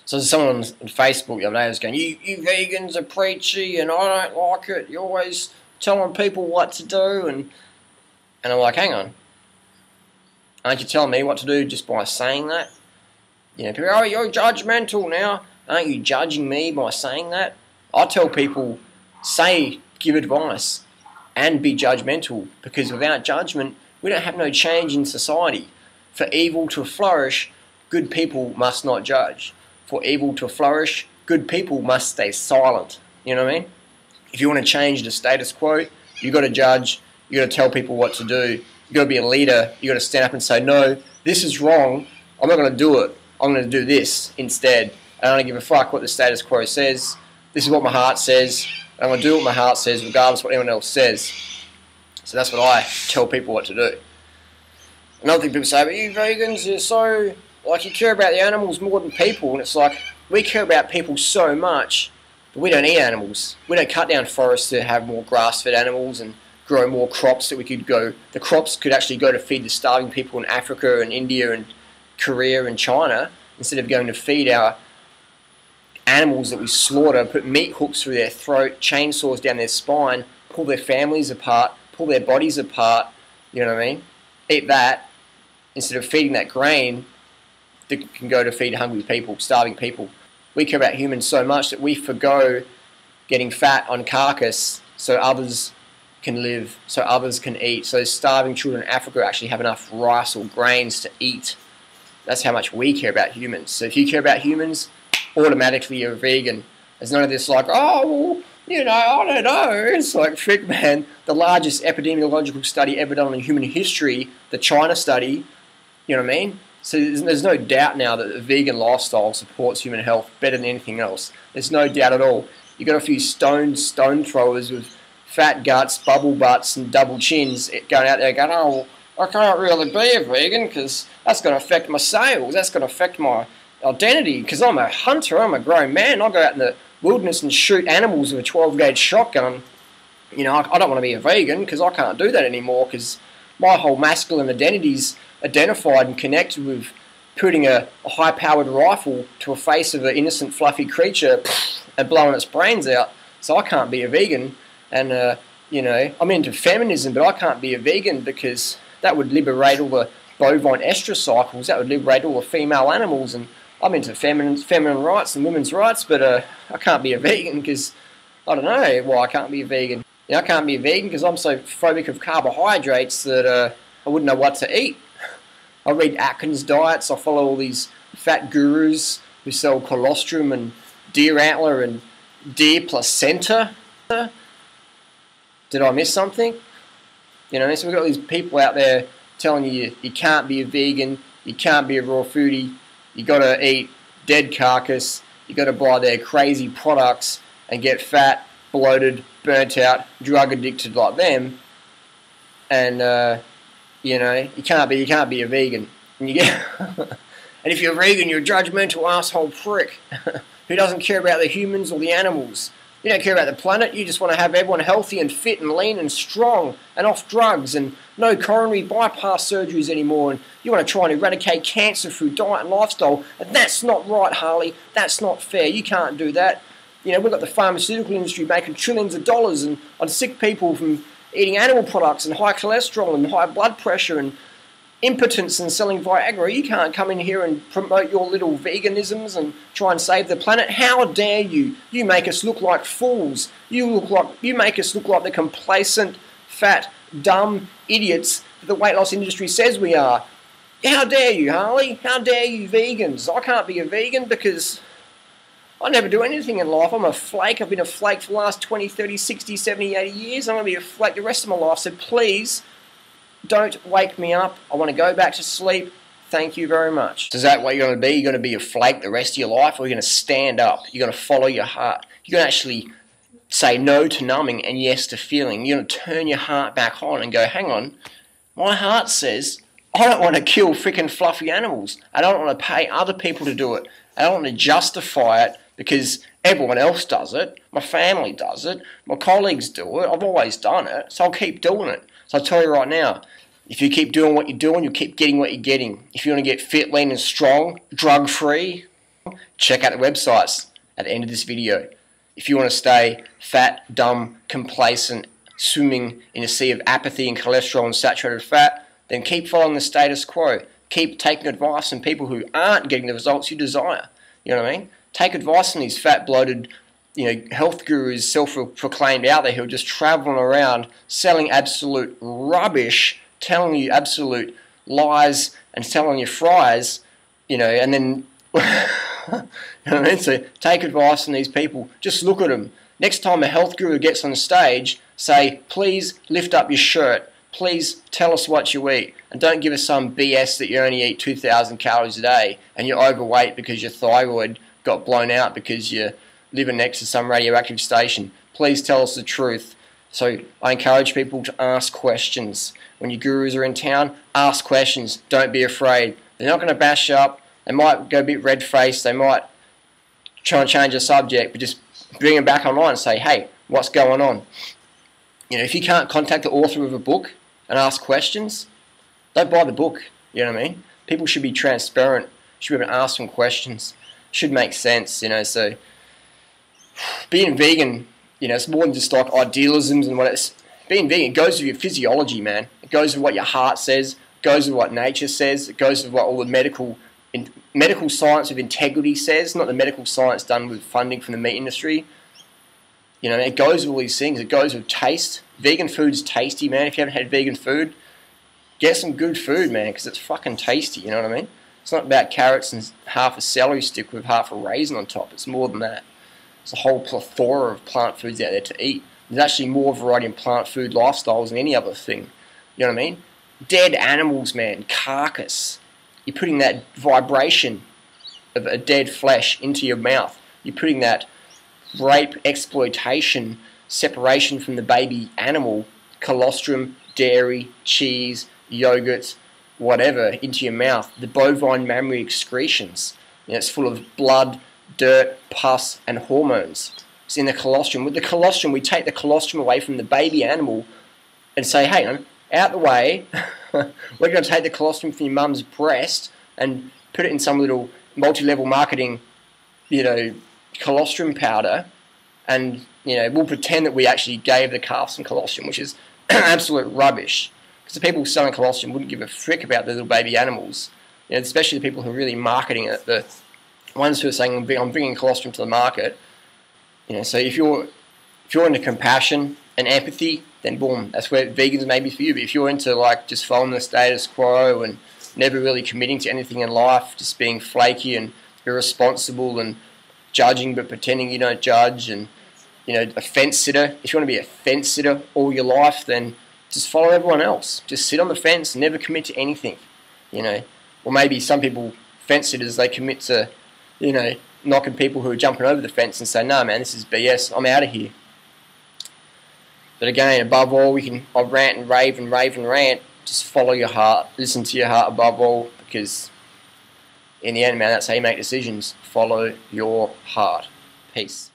So there's someone on Facebook the other day was going, you vegans are preachy and I don't like it. You're always telling people what to do. And I'm like, hang on. Aren't you telling me what to do just by saying that? You know, people, oh, you're judgmental now. Aren't you judging me by saying that? I tell people, give advice and be judgmental, because without judgment, we don't have no change in society. For evil to flourish, good people must not judge. For evil to flourish, good people must stay silent. You know what I mean? If you want to change the status quo, you've got to judge, you've got to tell people what to do, you've got to be a leader, you've got to stand up and say, no, this is wrong, I'm not going to do it, I'm going to do this instead. I don't give a fuck what the status quo says, this is what my heart says, and I'm going to do what my heart says regardless of what anyone else says. So that's what I tell people what to do. Another thing people say, but you vegans, you're so, like, you care about the animals more than people, and it's like, we care about people so much, but we don't eat animals. We don't cut down forests to have more grass-fed animals and grow more crops that we could go, the crops could actually go to feed the starving people in Africa and India and Korea and China, instead of going to feed our animals that we slaughter, put meat hooks through their throat, chainsaws down their spine, pull their families apart, pull their bodies apart, you know what I mean? Eat that, instead of feeding that grain that can go to feed hungry people, starving people. We care about humans so much that we forgo getting fat on carcass so others can live, so others can eat, so starving children in Africa actually have enough rice or grains to eat. That's how much we care about humans. So if you care about humans, automatically you're a vegan. There's none of this like, oh, well, you know, I don't know. It's like, frick, man, the largest epidemiological study ever done in human history, the China study, you know what I mean? So there's no doubt now that the vegan lifestyle supports human health better than anything else. There's no doubt at all. You got a few stone throwers with fat guts, bubble butts, and double chins going out there going, oh, I can't really be a vegan because that's going to affect my sales. That's going to affect my identity because I'm a hunter. I'm a grown man. I'll go out in the wilderness and shoot animals with a 12-gauge shotgun. You know, I don't want to be a vegan because I can't do that anymore because my whole masculine identity's identified and connected with putting a high-powered rifle to a face of an innocent, fluffy creature and blowing its brains out. So I can't be a vegan. And, you know, I'm into feminism, but I can't be a vegan because that would liberate all the bovine estrus cycles. That would liberate all the female animals. And I'm into feminine rights and women's rights, but I can't be a vegan because I don't know why I can't be a vegan. You know, I can't be a vegan because I'm so phobic of carbohydrates that I wouldn't know what to eat. I read Atkins diets. I follow all these fat gurus who sell colostrum and deer antler and deer placenta. Did I miss something? You know, so we've got these people out there telling you you can't be a vegan, you can't be a raw foodie, you got to eat dead carcass, you got to buy their crazy products and get fat, bloated, burnt out, drug addicted like them, and you know, you can't be a vegan. And you get and if you're a vegan, you're a judgmental asshole prick who doesn't care about the humans or the animals. You don't care about the planet, you just want to have everyone healthy and fit and lean and strong and off drugs and no coronary bypass surgeries anymore, and you want to try and eradicate cancer through diet and lifestyle, and that's not right, Harley. That's not fair. You can't do that. You know, we've got the pharmaceutical industry making trillions of dollars on sick people from eating animal products and high cholesterol and high blood pressure and impotence and selling Viagra. You can't come in here and promote your little veganisms and try and save the planet. How dare you? You make us look like fools. You make us look like the complacent, fat, dumb idiots that the weight loss industry says we are. How dare you, Harley? How dare you vegans? I can't be a vegan because I never do anything in life. I'm a flake. I've been a flake for the last 20, 30, 60, 70, 80 years. I'm going to be a flake the rest of my life. So please, don't wake me up. I want to go back to sleep. Thank you very much. So is that what you're going to be? You're going to be a flake the rest of your life, or you're going to stand up? You're going to follow your heart? You're going to actually say no to numbing and yes to feeling? You're going to turn your heart back on and go, hang on, my heart says I don't want to kill freaking fluffy animals. I don't want to pay other people to do it. I don't want to justify it because everyone else does it. My family does it. My colleagues do it. I've always done it, so I'll keep doing it. So I'll tell you right now, if you keep doing what you're doing, you'll keep getting what you're getting. If you want to get fit, lean and strong, drug-free, check out the websites at the end of this video. If you want to stay fat, dumb, complacent, swimming in a sea of apathy and cholesterol and saturated fat, then keep following the status quo. Keep taking advice from people who aren't getting the results you desire. You know what I mean? Take advice from these fat, bloated, health gurus, self-proclaimed out there who are just traveling around selling absolute rubbish, telling you absolute lies and selling you fries, and then, you know what I mean? So take advice from these people. Just look at them. Next time a health guru gets on stage, say, please lift up your shirt. Please tell us what you eat. And don't give us some BS that you only eat 2,000 calories a day and you're overweight because your thyroid got blown out because you're living next to some radioactive station. Please tell us the truth. So I encourage people to ask questions. When your gurus are in town, ask questions. Don't be afraid. They're not going to bash you up. They might go a bit red-faced. They might try and change the subject, but just bring them back online and say, hey, what's going on? If you can't contact the author of a book and ask questions, don't buy the book. You know what I mean? People should be transparent. Should be able to ask them questions. Should make sense, so being vegan, it's more than just like idealisms and what it's. Being vegan goes with your physiology, man. It goes with what your heart says. It goes with what nature says. It goes with what all the medical science of integrity says, not the medical science done with funding from the meat industry. It goes with all these things. It goes with taste. Vegan food's tasty, man. If you haven't had vegan food, get some good food, man, because it's fucking tasty, you know what I mean? It's not about carrots and half a celery stick with half a raisin on top. It's more than that. There's a whole plethora of plant foods out there to eat. There's actually more variety in plant food lifestyles than any other thing. You know what I mean? Dead animals, man. Carcass. You're putting that vibration of a dead flesh into your mouth. You're putting that rape, exploitation, separation from the baby animal, colostrum, dairy, cheese, yogurts, whatever, into your mouth. The bovine mammary excretions. It's full of blood, dirt, pus, and hormones. It's in the colostrum. With the colostrum, we take the colostrum away from the baby animal and say, hey, out the way, we're going to take the colostrum from your mum's breast and put it in some little multi-level marketing, colostrum powder, and, we'll pretend that we actually gave the calf some colostrum, which is absolute rubbish. Because the people selling colostrum wouldn't give a frick about the little baby animals. Especially the people who are really marketing it, the ones who are saying, I'm bringing colostrum to the market. So if you're into compassion and empathy, then boom, that's where vegans may be for you. But if you're into just following the status quo and never really committing to anything in life, just being flaky and irresponsible and judging but pretending you don't judge, and a fence sitter, if you want to be a fence sitter all your life, then just follow everyone else. Just sit on the fence and never commit to anything. Or maybe some people, fence sitters, they commit to, knocking people who are jumping over the fence and say, nah, man, this is BS, I'm out of here. But again, above all, I'll rant and rave and rant. Just follow your heart. Listen to your heart above all, because in the end, man, that's how you make decisions. Follow your heart. Peace.